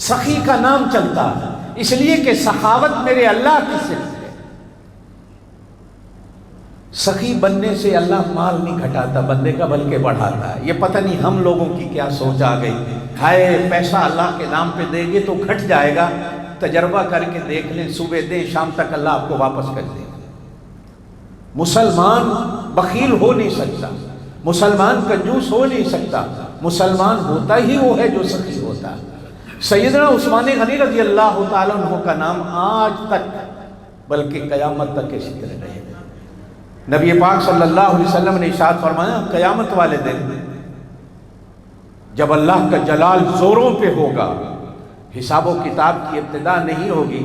سخی کا نام چلتا ہے، اس لیے کہ سخاوت میرے اللہ کی صفت ہے۔ سخی بننے سے اللہ مال نہیں گھٹاتا بندے کا بلکہ بڑھاتا ہے۔ یہ پتہ نہیں ہم لوگوں کی کیا سوچ آ گئی، ہائے پیسہ اللہ کے نام پہ دیں گے تو گھٹ جائے گا۔ تجربہ کر کے دیکھ لیں، صبح دیں شام تک اللہ آپ کو واپس کر دے گا۔ مسلمان بخیل ہو نہیں سکتا، مسلمان کنجوس ہو نہیں سکتا، مسلمان ہوتا ہی وہ ہے جو سخی ہوتا ہے۔ سیدنا عثمان غنی رضی اللہ تعالیٰ عنہ کا نام آج تک بلکہ قیامت تک اسی طرح رہے گا۔ نبی پاک صلی اللہ علیہ وسلم نے ارشاد فرمایا قیامت والے دن جب اللہ کا جلال زوروں پہ ہوگا، حساب و کتاب کی ابتدا نہیں ہوگی،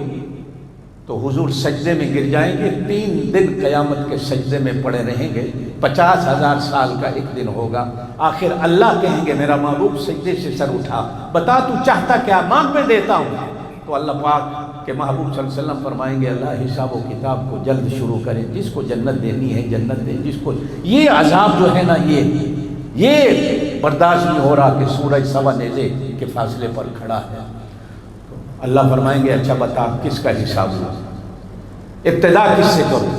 تو حضور سجدے میں گر جائیں گے، 3 دن قیامت کے سجدے میں پڑے رہیں گے، 50,000 سال کا ایک دن ہوگا۔ آخر اللہ کہیں گے میرا محبوب سجدے سے سر اٹھا، بتا تو چاہتا کیا، مانگ میں دیتا ہوں۔ تو اللہ پاک کے محبوب صلی اللہ علیہ وسلم فرمائیں گے اللہ حساب و کتاب کو جلد شروع کریں، جس کو جنت دینی ہے جنت دیں، جس کو یہ عذاب جو ہے نا یہ برداشت نہیں ہو رہا کہ سورج سوا نیزے کے فاصلے پر کھڑا ہے۔ اللہ فرمائیں گے اچھا بتا کس کا حساب ہوا، ابتدا کس سے کرو؟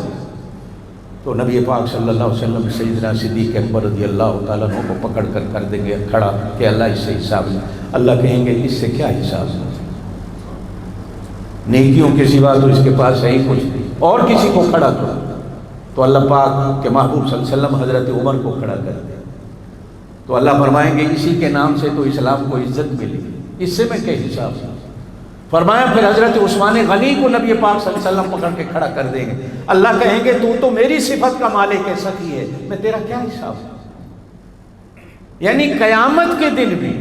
تو نبی پاک صلی اللہ علیہ وسلم سیدنا صدیق اکبر رضی اللہ تعالیٰ عنہ کو پکڑ کر دیں گے کھڑا کہ اللہ اس سے حساب لے۔ اللہ کہیں گے اس سے کیا حساب ہے، نیکیوں کے سوا تو اس کے پاس ہے ہی کچھ نہیں، اور کسی کو کھڑا کرو۔ تو اللہ پاک کے محبوب صلی اللہ علیہ وسلم حضرت عمر کو کھڑا کر دیں، تو اللہ فرمائیں گے اسی کے نام سے تو اسلام کو عزت ملی، اس سے میں کیا حساب ہے؟ فرمایا پھر حضرت عثمان غنی کو نبی پاک صلی اللہ علیہ وسلم پکڑ کے کھڑا کر دیں گے، اللہ کہیں گے تو میری صفت کا مالک ہے، سخی ہے، میں تیرا کیا حساب ہے؟ یعنی قیامت کے دن بھی۔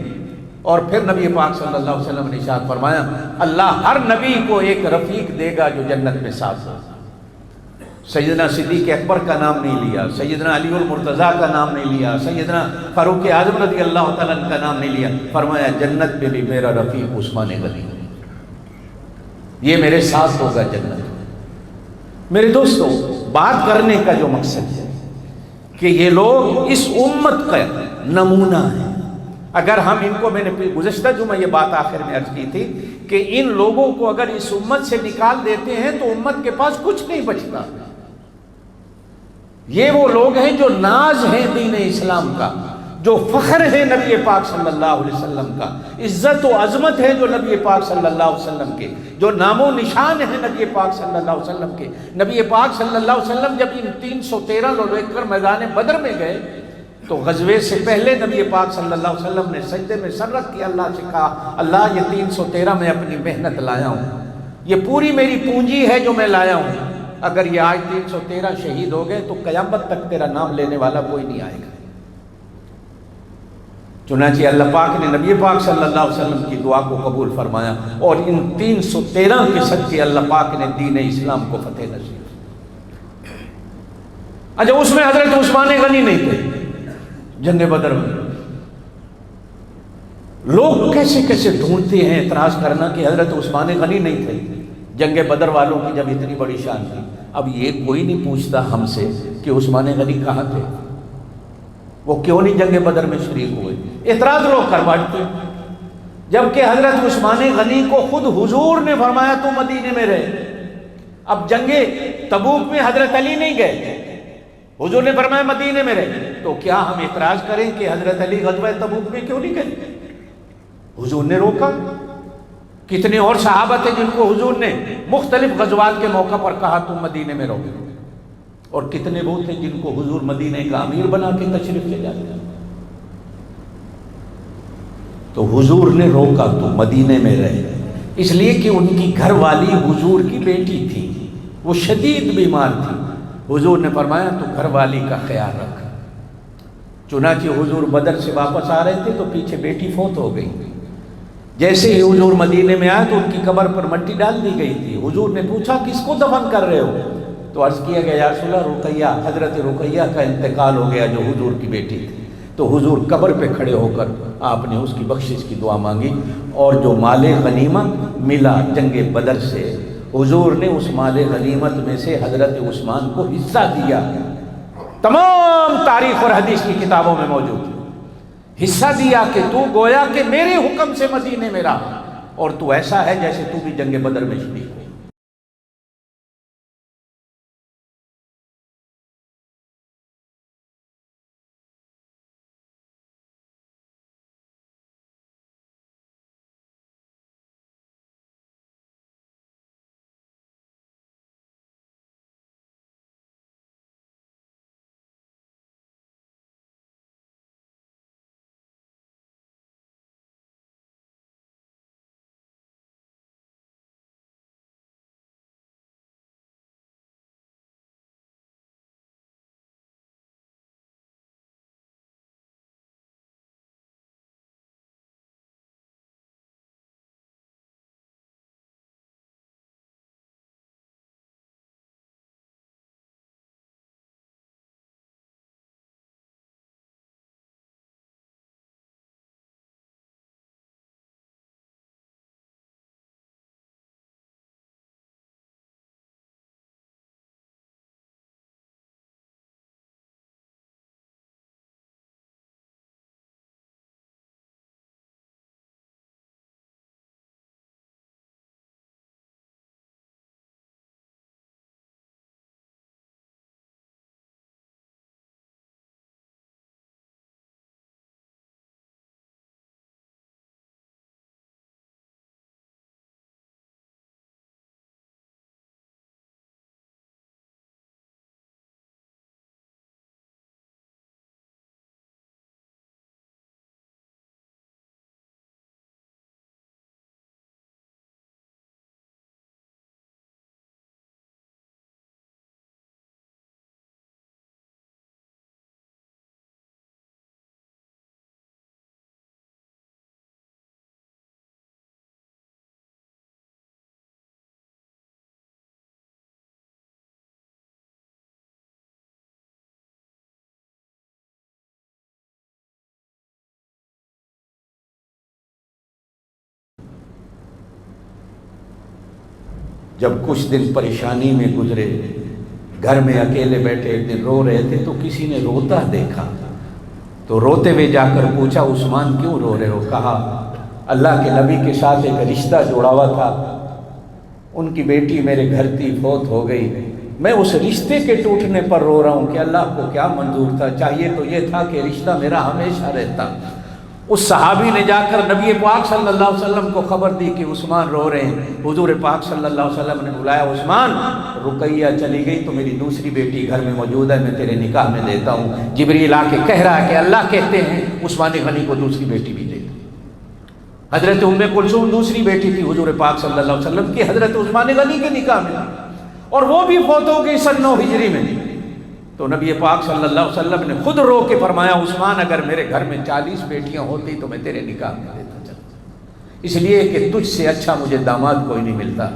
اور پھر نبی پاک صلی اللہ علیہ وسلم نے ارشاد فرمایا اللہ ہر نبی کو ایک رفیق دے گا جو جنت میں ساتھ ہو۔ سیدنا صدیق اکبر کا نام نہیں لیا، سیدنا علی المرتضیٰ کا نام نہیں لیا، سیدنا فاروق اعظم رضی اللہ تعالیٰ عنہ کا نام نہیں لیا، فرمایا جنت میں بھی میرا رفیق عثمان غنی ہے، یہ میرے ساتھ ہوگا جنت۔ میرے دوستو بات کرنے کا جو مقصد ہے کہ یہ لوگ اس امت کا نمونہ ہیں۔ اگر ہم ان کو، میں نے گزشتہ جمعہ یہ بات آخر میں عرض کی تھی کہ ان لوگوں کو اگر اس امت سے نکال دیتے ہیں تو امت کے پاس کچھ نہیں بچتا۔ یہ وہ لوگ ہیں جو ناز ہیں دین اسلام کا، جو فخر ہے نبی پاک صلی اللہ علیہ وسلم کا، عزت و عظمت ہے جو نبی پاک صلی اللہ علیہ وسلم کے، جو نام و نشان ہے نبی پاک صلی اللہ علیہ وسلم کے۔ نبی پاک صلی اللہ علیہ وسلم جب ان 313 لوگ لے کر میدان بدر میں گئے تو غزوے سے پہلے نبی پاک صلی اللہ علیہ وسلم نے سجدے میں سر رکھ کے اللہ سے کہا اللہ یہ 313 میں اپنی محنت لایا ہوں، یہ پوری میری پونجی ہے جو میں لایا ہوں، اگر یہ آج 313 شہید ہو گئے تو قیامت تک تیرا نام لینے والا کوئی نہیں آئے گا۔ چنانچہ اللہ پاک نے نبی پاک صلی اللہ علیہ وسلم کی دعا کو قبول فرمایا اور ان 313 کے صدقے اللہ پاک نے دین اسلام کو فتح نصیب۔ اچھا اس میں حضرت عثمان غنی نہیں تھے جنگ بدر میں۔ لوگ کیسے کیسے ڈھونڈتے ہیں اعتراض کرنا کہ حضرت عثمان غنی نہیں تھے جنگ بدر والوں کی جب اتنی بڑی شان تھی۔ اب یہ کوئی نہیں پوچھتا ہم سے کہ عثمان غنی کہاں تھے، وہ کیوں نہیں جنگ بدر میں شریک ہوئے، اعتراض لوگ کر بیٹھتے ہیں، جبکہ حضرت عثمان غنی کو خود حضور نے فرمایا تو مدینے میں رہے۔ اب جنگ تبوک میں حضرت علی نہیں گئے، حضور نے فرمایا مدینے میں رہے، تو کیا ہم اعتراض کریں کہ حضرت علی غزوہ تبوک میں کیوں نہیں گئے؟ حضور نے روکا۔ کتنے اور صحابہ تھے جن کو حضور نے مختلف غزوات کے موقع پر کہا تم مدینے میں رہو، اور کتنے وہ تھے جن کو حضور مدینے کا امیر بنا کے تشریف لے جاتے۔ تو حضور نے روکا تو مدینے میں رہے، اس لیے کہ ان کی گھر والی حضور کی بیٹی تھی، وہ شدید بیمار تھی۔ حضور نے فرمایا تو گھر والی کا خیال رکھ۔ چنانچہ حضور بدر سے واپس آ رہے تھے تو پیچھے بیٹی فوت ہو گئی۔ جیسے ہی حضور مدینے میں آئے تو ان کی قبر پر مٹی ڈال دی گئی تھی۔ حضور نے پوچھا کس کو دفن کر رہے ہو؟ تو عرض کیا گیا یا رسول اللہ رقیہ، حضرت رقیہ کا انتقال ہو گیا جو حضور کی بیٹی تھی۔ تو حضور قبر پہ کھڑے ہو کر آپ نے اس کی بخشش کی دعا مانگی، اور جو مال غنیمت ملا جنگ بدر سے، حضور نے اس مال غنیمت میں سے حضرت عثمان کو حصہ دیا۔ تمام تاریخ اور حدیث کی کتابوں میں موجود ہے، حصہ دیا کہ تو گویا کہ میرے حکم سے مدینے میں رہا، اور تو ایسا ہے جیسے تو بھی جنگ بدر میں شریک ہو۔ جب کچھ دن پریشانی میں گزرے، گھر میں اکیلے بیٹھے، ایک دن رو رہے تھے تو کسی نے روتا دیکھا، تو روتے ہوئے جا کر پوچھا عثمان کیوں رو رہے ہو؟ کہا اللہ کے نبی کے ساتھ ایک رشتہ جوڑا ہوا تھا، ان کی بیٹی میرے گھر تھی، فوت ہو گئی، میں اس رشتے کے ٹوٹنے پر رو رہا ہوں کہ اللہ کو کیا منظور تھا، چاہیے تو یہ تھا کہ رشتہ میرا ہمیشہ رہتا۔ اس صحابی نے جا کر نبی پاک صلی اللہ علیہ وسلم کو خبر دی کہ عثمان رو رہے ہیں۔ حضور پاک صلی اللہ علیہ وسلم نے بلایا، عثمان رقیہ چلی گئی تو میری دوسری بیٹی گھر میں موجود ہے، میں تیرے نکاح میں دیتا ہوں۔ جبریل آ کے کہہ رہا ہے کہ اللہ کہتے ہیں عثمان غنی کو دوسری بیٹی بھی دے دو۔ حضرت ام کلثوم دوسری بیٹی تھی حضور پاک صلی اللہ علیہ وسلم کی، حضرت عثمان غنی کے نکاح میں، اور وہ بھی فوت ہو گئی سن 9 ہجری میں۔ تو نبی پاک صلی اللہ علیہ وسلم نے خود رو کے فرمایا عثمان اگر میرے گھر میں 40 بیٹیاں ہوتی تو میں تیرے نکاح میں دیتا چلتا، اس لیے کہ تجھ سے اچھا مجھے داماد کوئی نہیں ملتا،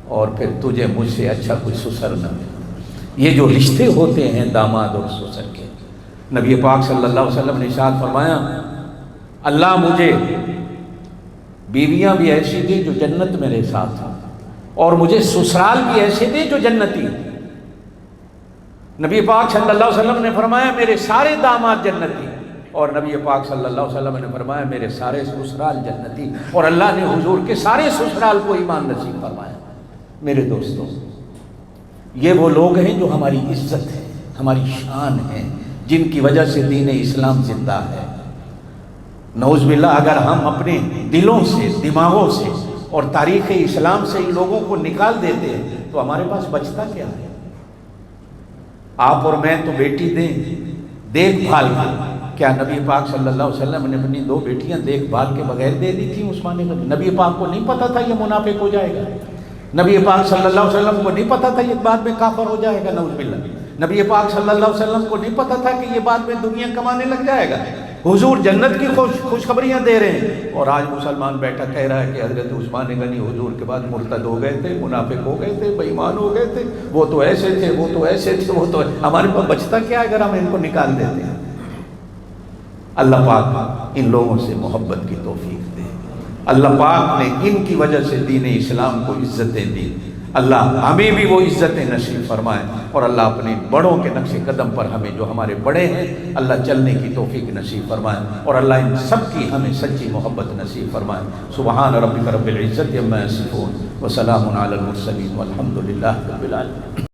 اور پھر تجھے مجھ سے اچھا کوئی سسر نہ ملتا۔ یہ جو رشتے ہوتے ہیں داماد اور سسر کے، نبی پاک صلی اللہ علیہ وسلم نے ارشاد فرمایا اللہ مجھے بیویاں بھی ایسی دے جو جنت میرے ساتھ ہوں، اور مجھے سسرال بھی ایسے دے جو جنتی۔ نبی پاک صلی اللہ علیہ وسلم نے فرمایا میرے سارے داماد جنتی، اور نبی پاک صلی اللہ علیہ وسلم نے فرمایا میرے سارے سسرال جنتی، اور اللہ نے حضور کے سارے سسرال کو ایمان نصیب فرمایا۔ میرے دوستوں، یہ وہ لوگ ہیں جو ہماری عزت ہے، ہماری شان ہے، جن کی وجہ سے دین اسلام زندہ ہے۔ نعوذ باللہ اگر ہم اپنے دلوں سے، دماغوں سے اور تاریخ اسلام سے ان لوگوں کو نکال دیتے ہیں تو ہمارے پاس بچتا کیا ہے؟ آپ اور میں تو بیٹی دیں دیکھ بھال کی، کیا نبی پاک صلی اللہ علیہ وسلم نے اپنی 2 بیٹیاں دیکھ بھال کے بغیر دے دی تھیں عثمان غنی؟ نبی پاک کو نہیں پتا تھا یہ منافق ہو جائے گا؟ نبی پاک صلی اللہ علیہ وسلم کو نہیں پتا تھا یہ بعد میں کافر ہو جائے گا؟ نعوذ باللہ۔ نبی پاک صلی اللہ علیہ وسلم کو نہیں پتا تھا کہ یہ بعد میں دنیا کمانے لگ جائے گا؟ حضور جنت کی خوشخبریاں دے رہے ہیں، اور آج مسلمان بیٹھا کہہ رہا ہے کہ حضرت عثمان غنی حضور کے بعد مرتد ہو گئے تھے، منافق ہو گئے تھے، بے ایمان ہو گئے تھے، وہ تو ایسے تھے، وہ تو ایسے تھے، وہ تو ہمارے پاس بچتا کیا ہے اگر ہم ان کو نکال دیتے ہیں؟ اللہ پاک ان لوگوں سے محبت کی توفیق دے۔ اللہ پاک نے ان کی وجہ سے دین اسلام کو عزتیں دی۔ اللہ ہمیں بھی وہ عزتیں نصیب فرمائے، اور اللہ اپنے بڑوں کے نقش قدم پر ہمیں جو ہمارے بڑے ہیں اللہ چلنے کی توفیق نصیب فرمائے، اور اللہ ان سب کی ہمیں سچی محبت نصیب فرمائے۔ سبحان ربک رب العزت عما یصفون وسلام علی المرسلین والحمد للہ رب العالمین۔